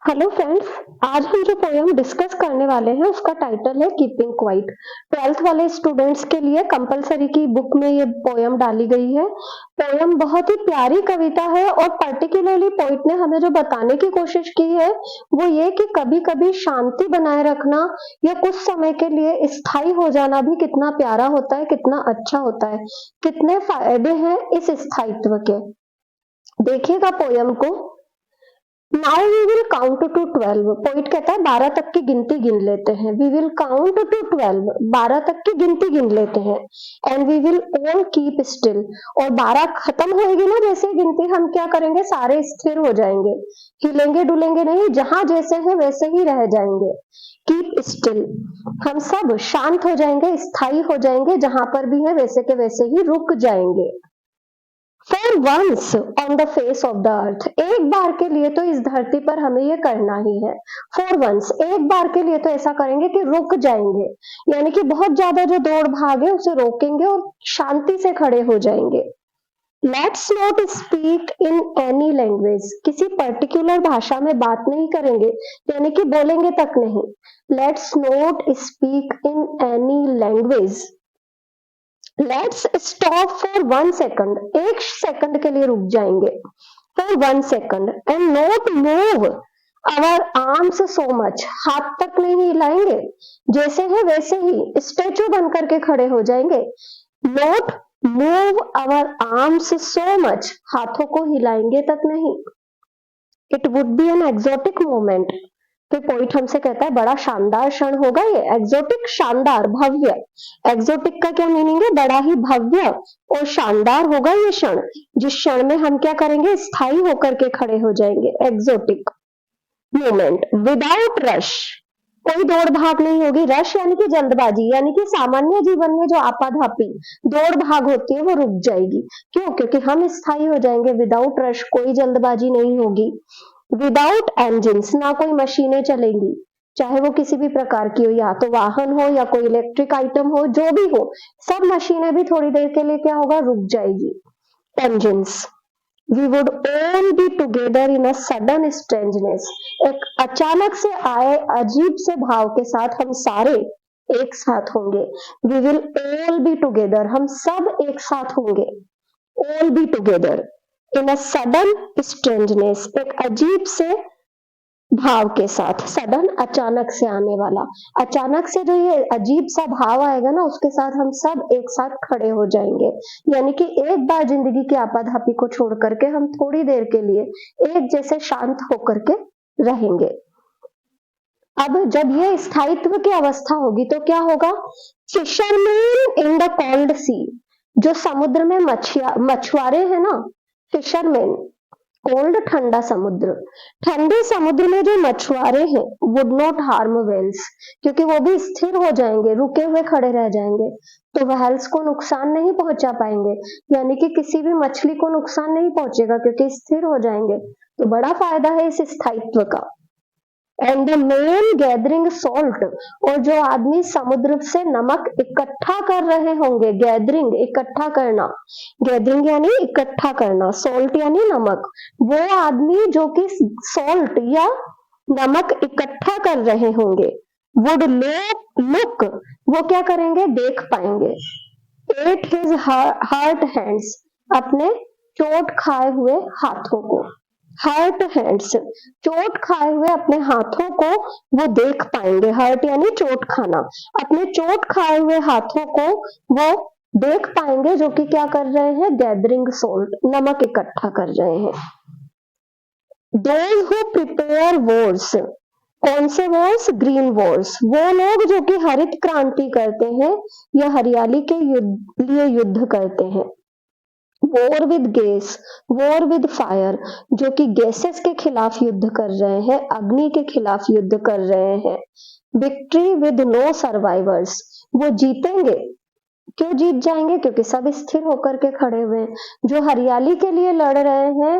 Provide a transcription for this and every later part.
Hello friends. आज हम जो पोयम डिस्कस करने वाले हैं उसका टाइटल है कीपिंग क्वाइट। 12th वाले स्टूडेंट्स के लिए कंपलसरी की बुक में ये पोयम डाली गई है। पोयम बहुत ही प्यारी कविता है और पर्टिकुलरली पोइट ने हमें जो बताने की कोशिश की है वो ये कि कभी कभी शांति बनाए रखना या कुछ समय के लिए स्थायी हो जाना भी कितना प्यारा होता है, कितना अच्छा होता है, कितने फायदे हैं इस स्थायित्व के। देखिएगा पोयम को। Now we will count to 12। Poet कहता है 12 तक की गिनती गिन लेते हैं। वी विल काउंट टू 12, 12 तक की गिनती गिन लेते हैं। And we will all keep still. और 12 खत्म होएगी ना जैसे गिनती, हम क्या करेंगे, सारे स्थिर हो जाएंगे, हिलेंगे डुलेंगे नहीं, जहां जैसे है वैसे ही रह जाएंगे। कीप स्टिल, हम सब शांत हो जाएंगे, स्थायी हो जाएंगे, जहां पर भी है वैसे के वैसे ही रुक जाएंगे। For once on the face of the earth, एक बार के लिए तो इस धरती पर हमें ये करना ही है। फॉर वंस, एक बार के लिए तो ऐसा करेंगे कि रुक जाएंगे, यानी कि बहुत ज्यादा जो दौड़ भाग है उसे रोकेंगे और शांति से खड़े हो जाएंगे। Let's not speak in any language, किसी पर्टिकुलर भाषा में बात नहीं करेंगे, यानी कि बोलेंगे तक नहीं। Let's not speak in any language. Let's stop for 1 second, 1 second के लिए रुक जाएंगे। For 1 second and not move our arms so much, हाथ तक नहीं हिलाएंगे, जैसे है वैसे ही स्टेचू बन करके खड़े हो जाएंगे। Not move our arms so much, हाथों को हिलाएंगे तक नहीं। It would be an exotic moment, तो पोइट हमसे कहता है बड़ा शानदार क्षण होगा ये। एक्सोटिक, शानदार, भव्य। एक्सोटिक का क्या मीनिंग है? बड़ा ही भव्य और शानदार होगा ये क्षण, जिस क्षण में हम क्या करेंगे, स्थायी होकर के खड़े हो जाएंगे। एक्सोटिक मोमेंट विदाउट रश, कोई दौड़ भाग नहीं होगी। रश यानी कि जल्दबाजी, यानी कि सामान्य जीवन में जो आपाधापी दौड़ भाग होती है वो रुक जाएगी। क्यों? क्योंकि हम स्थायी हो जाएंगे। विदाउट रश, कोई जल्दबाजी नहीं होगी। विदाउट इंजिन्स, ना कोई मशीनें चलेंगी, चाहे वो किसी भी प्रकार की हो, या तो वाहन हो या कोई इलेक्ट्रिक आइटम हो, जो भी हो, सब मशीनें भी थोड़ी देर के लिए क्या होगा, रुक जाएगी। Engines. We would all be together in a sudden strangeness, एक अचानक से आए अजीब से भाव के साथ हम सारे एक साथ होंगे। We will all be together, हम सब एक साथ होंगे। All be together in a sudden strangeness, एक अजीब से भाव के साथ। सडन, अचानक से आने वाला। अचानक से जो ये अजीब सा भाव आएगा ना, उसके साथ हम सब एक साथ खड़े हो जाएंगे। यानी कि एक बार जिंदगी की आपाधापी को छोड़ करके हम थोड़ी देर के लिए एक जैसे शांत होकर के रहेंगे। अब जब ये स्थायित्व की अवस्था होगी तो क्या होगा? फिशरमैन इन द कोल्ड सी, जो समुद्र में मछुआरे हैं ना, फिशरमैन, कोल्ड ठंडा समुद्र, ठंडे समुद्र में जो मछुआरे हैं, वुड नॉट हार्म वेल्स, क्योंकि वो भी स्थिर हो जाएंगे, रुके हुए खड़े रह जाएंगे, तो वेल्स को नुकसान नहीं पहुंचा पाएंगे, यानी कि किसी भी मछली को नुकसान नहीं पहुंचेगा क्योंकि स्थिर हो जाएंगे। तो बड़ा फायदा है इस स्थायित्व का। And the main gathering salt, और जो आदमी समुद्र से नमक इकट्ठा कर रहे होंगे, गैदरिंग, इकट्ठा करना, गैदरिंग यानी इकट्ठा करना, सॉल्ट यानी नमक, वो आदमी जो कि सॉल्ट या नमक इकट्ठा कर रहे होंगे, वुड लुक, वो क्या करेंगे, देख पाएंगे। एट हिज हर्ट हैंड्स, अपने चोट खाए हुए हाथों को, हर्ट हैंड्स, चोट खाए हुए अपने हाथों को वो देख पाएंगे। हर्ट यानी चोट खाना, अपने चोट खाए हुए हाथों को वो देख पाएंगे, जो कि क्या कर रहे हैं, गैदरिंग सॉल्ट, नमक इकट्ठा कर रहे हैं। दोज हु प्रिपेयर वॉर्स, कौन से वॉर्स? ग्रीन वॉर्स, वो लोग जो कि हरित क्रांति करते हैं या हरियाली के लिए युद्ध करते हैं। War with gas, war with fire, जो कि गैसेस के खिलाफ युद्ध कर रहे हैं, अग्नि के खिलाफ युद्ध कर रहे हैं। विक्ट्री विद नो सर्वाइवर्स, वो जीतेंगे। क्यों जीत जाएंगे? क्योंकि सब स्थिर होकर के खड़े हुए हैं। जो हरियाली के लिए लड़ रहे हैं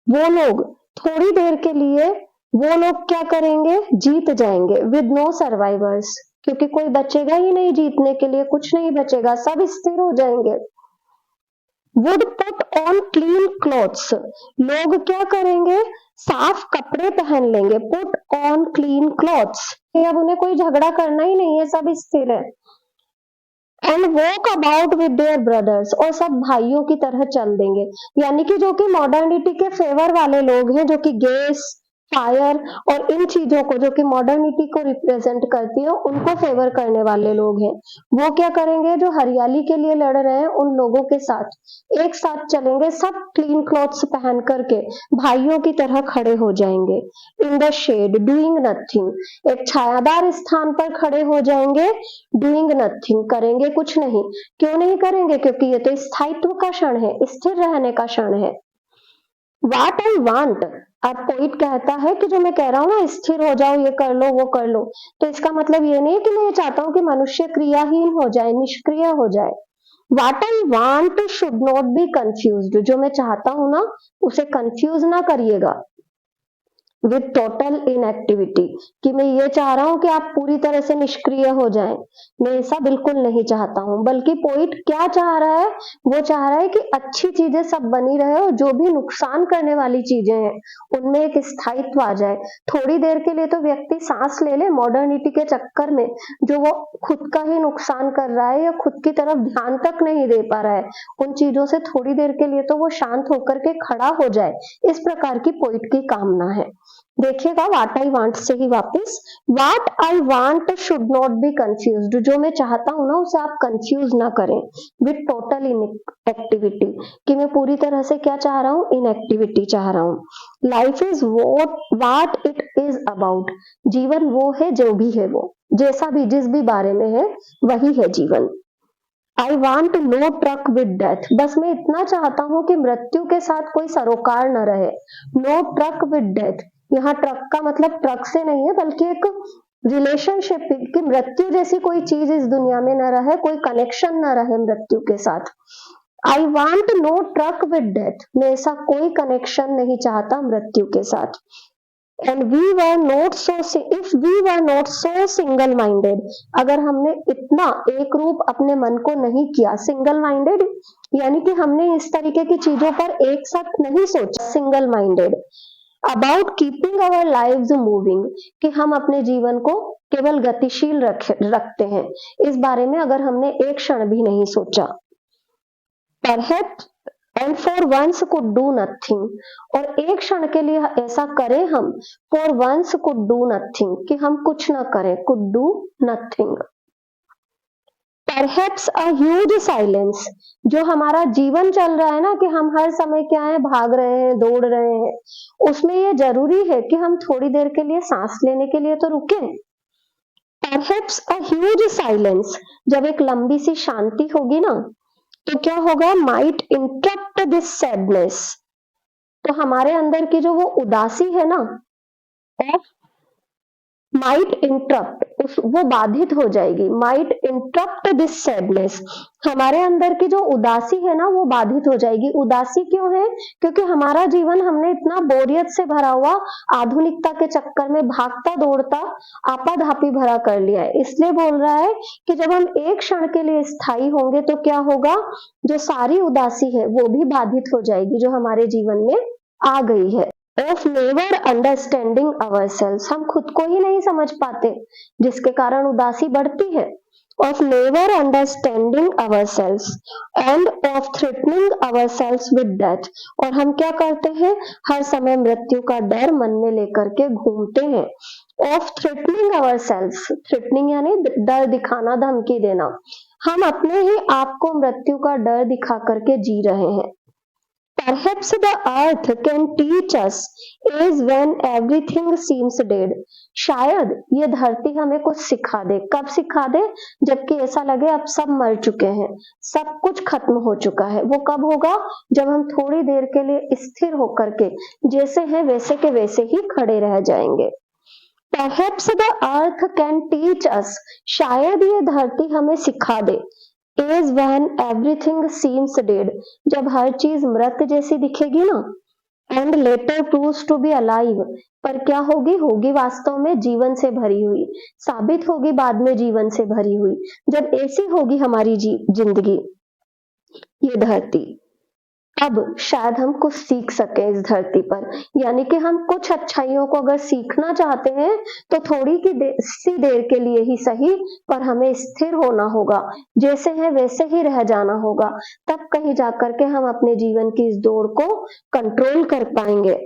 वो लोग थोड़ी देर के लिए, वो लोग क्या करेंगे, जीत जाएंगे। विद नो सर्वाइवर्स, क्योंकि कोई बचेगा ही नहीं जीतने के लिए, कुछ नहीं बचेगा, सब स्थिर हो जाएंगे। Would put on clean clothes, लोग क्या करेंगे, साफ कपड़े पहन लेंगे, पुट ऑन क्लीन क्लोथ्स, अब उन्हें कोई झगड़ा करना ही नहीं है, सब स्थिर है। And walk about with their brothers, और सब भाइयों की तरह चल देंगे, यानी कि जो कि मॉडर्निटी के फेवर वाले लोग हैं, जो कि गैस, फायर और इन चीजों को, जो कि मॉडर्निटी को रिप्रेजेंट करती है, उनको फेवर करने वाले लोग हैं, वो क्या करेंगे, जो हरियाली के लिए लड़ रहे हैं उन लोगों के साथ एक साथ चलेंगे, सब क्लीन क्लॉथ्स पहन करके भाइयों की तरह खड़े हो जाएंगे। In the shade doing nothing, एक छायादार स्थान पर खड़े हो जाएंगे, डूइंग नथिंग, करेंगे कुछ नहीं। क्यों नहीं करेंगे, क्योंकि ये तो स्थायित्व का क्षण है, स्थिर रहने का क्षण है। वाट आई वांट, अब पोइट कहता है कि जो मैं कह रहा हूं ना, स्थिर हो जाओ, ये कर लो वो कर लो, तो इसका मतलब ये नहीं कि मैं ये चाहता हूं कि मनुष्य क्रियाहीन हो जाए, निष्क्रिय हो जाए। What I want should not be confused, जो मैं चाहता हूं ना उसे कंफ्यूज ना करिएगा विद टोटल इनएक्टिविटी, कि मैं ये चाह रहा हूं कि आप पूरी तरह से निष्क्रिय हो जाएं, मैं ऐसा बिल्कुल नहीं चाहता हूं। बल्कि पोइट क्या चाह रहा है, वो चाह रहा है कि अच्छी चीजें सब बनी रहे और जो भी नुकसान करने वाली चीजें हैं उनमें एक स्थायित्व आ जाए। थोड़ी देर के लिए तो व्यक्ति सांस ले ले, मॉडर्निटी के चक्कर में जो वो खुद का ही नुकसान कर रहा है या खुद की तरफ ध्यान तक नहीं दे पा रहा है, उन चीजों से थोड़ी देर के लिए तो वो शांत होकर के खड़ा हो जाए, इस प्रकार की पोइट की कामना है। देखिएगा वाट आई वांट से ही वापस, what I want should not be confused, जो मैं चाहता हूं ना उसे आप कंफ्यूज ना करें विद टोटल इन एक्टिविटी, कि मैं पूरी तरह से क्या चाह रहा हूं, इन एक्टिविटी चाह रहा हूं। Life is what it is about, जीवन वो है जो भी है, वो जैसा भी जिस भी बारे में है वही है जीवन। I want no truck with death, बस मैं इतना चाहता हूं कि मृत्यु के साथ कोई सरोकार न रहे। नो ट्रक विद डेथ, यहाँ ट्रक का मतलब ट्रक से नहीं है, बल्कि एक रिलेशनशिप की, मृत्यु जैसी कोई चीज इस दुनिया में न रहे, कोई कनेक्शन न रहे मृत्यु के साथ। I want no truck with death, मैं ऐसा कोई कनेक्शन नहीं चाहता मृत्यु के साथ। And we were not so, if we were not so single minded, अगर हमने इतना एक रूप अपने मन को नहीं किया, सिंगल माइंडेड यानी कि हमने इस तरीके की चीजों पर एक साथ नहीं सोचा, single minded about keeping our lives moving, कि हम अपने जीवन को केवल गतिशील रखते हैं, इस बारे में अगर हमने एक क्षण भी नहीं सोचा। Perhaps and for once could do nothing, और एक क्षण के लिए ऐसा करें हम, for once could do nothing, कि हम कुछ ना करें, could do nothing. Perhaps a huge silence, जो हमारा जीवन चल रहा है ना, कि हम हर समय क्या है, भाग रहे हैं, दौड़ रहे हैं, उसमें ये जरूरी है कि हम थोड़ी देर के लिए सांस लेने के लिए तो रुके। परहैप्स अ ह्यूज साइलेंस, जब एक लंबी सी शांति होगी ना, तो क्या होगा, माइट इंटरप्ट दिस सैडनेस, तो हमारे अंदर की जो वो उदासी है ना, माइट इंटरप्ट, वो बाधित हो जाएगी। माइट इंटरप्ट दिस सैडनेस, हमारे अंदर की जो उदासी है ना वो बाधित हो जाएगी। उदासी क्यों है, क्योंकि हमारा जीवन हमने इतना बोरियत से भरा हुआ, आधुनिकता के चक्कर में भागता दौड़ता आपाधापी भरा कर लिया है, इसलिए बोल रहा है कि जब हम एक क्षण के लिए स्थायी होंगे तो क्या होगा, जो सारी उदासी है वो भी बाधित हो जाएगी जो हमारे जीवन में आ गई है। ऑफ नेवर अंडरस्टैंडिंग अवरसेल्व्स, हम खुद को ही नहीं समझ पाते, जिसके कारण उदासी बढ़ती है। Of never understanding ourselves end of threatening ourselves with death, और हम क्या करते हैं, हर समय मृत्यु का डर मन में लेकर के घूमते हैं। ऑफ थ्रेटनिंग अवरसेल्व्स, थ्रेटनिंग यानी डर दिखाना, धमकी देना, हम अपने ही आप को मृत्यु का डर दिखा करके जी रहे हैं। Perhaps the earth can teach us is when everything seems dead. शायद ये धरती हमें कुछ सिखा दे, कब सिखा दे, जबकि ऐसा लगे अब सब मर चुके हैं, सब कुछ खत्म हो चुका है। वो कब होगा, जब हम थोड़ी देर के लिए स्थिर होकर के जैसे हैं वैसे के वैसे ही खड़े रह जाएंगे। Perhaps the earth can teach us, शायद ये धरती हमें सिखा दे, is when everything seems dead, जब हर चीज मृत जैसी दिखेगी ना, and later proves to be alive, पर क्या होगी, होगी वास्तव में जीवन से भरी हुई, साबित होगी बाद में जीवन से भरी हुई, जब ऐसी होगी हमारी जिंदगी, ये धरती। अब शायद हम कुछ सीख सकें इस धरती पर, यानी कि हम कुछ अच्छाइयों को अगर सीखना चाहते हैं तो थोड़ी सी देर के लिए ही सही, पर हमें स्थिर होना होगा, जैसे है वैसे ही रह जाना होगा, तब कहीं जाकर के हम अपने जीवन की इस दौड़ को कंट्रोल कर पाएंगे।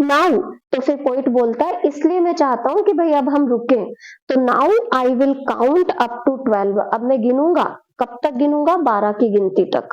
नाउ तो फिर पोइट बोलता है, इसलिए मैं चाहता हूं कि भाई अब हम रुकें। तो now I will count up to 12। अब मैं गिनूंगा, कब तक गिनूंगा? 12 की गिनती तक।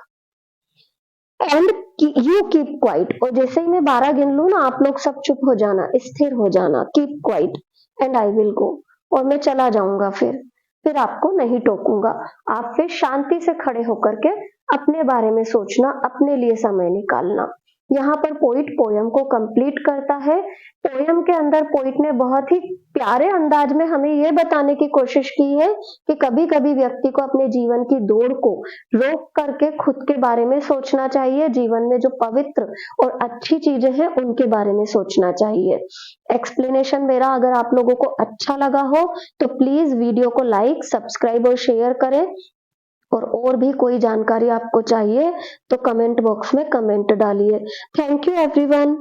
एंड यू कीप क्वाइट, और जैसे ही मैं 12 गिन लू ना, आप लोग सब चुप हो जाना, स्थिर हो जाना, keep quiet and I will go, और मैं चला जाऊंगा। फिर आपको नहीं टोकूंगा। आप फिर शांति से खड़े होकर के अपने बारे में सोचना, अपने लिए समय निकालना। यहाँ पर पोइट पोयम को कंप्लीट करता है। पोयम के अंदर पोइट ने बहुत ही प्यारे अंदाज में हमें ये बताने की कोशिश की है कि कभी कभी व्यक्ति को अपने जीवन की दौड़ को रोक करके खुद के बारे में सोचना चाहिए, जीवन में जो पवित्र और अच्छी चीजें हैं उनके बारे में सोचना चाहिए। एक्सप्लेनेशन मेरा अगर आप लोगों को अच्छा लगा हो तो प्लीज वीडियो को लाइक, सब्सक्राइब और शेयर करें। और भी कोई जानकारी आपको चाहिए तो कमेंट बॉक्स में कमेंट डालिए। Thank you everyone.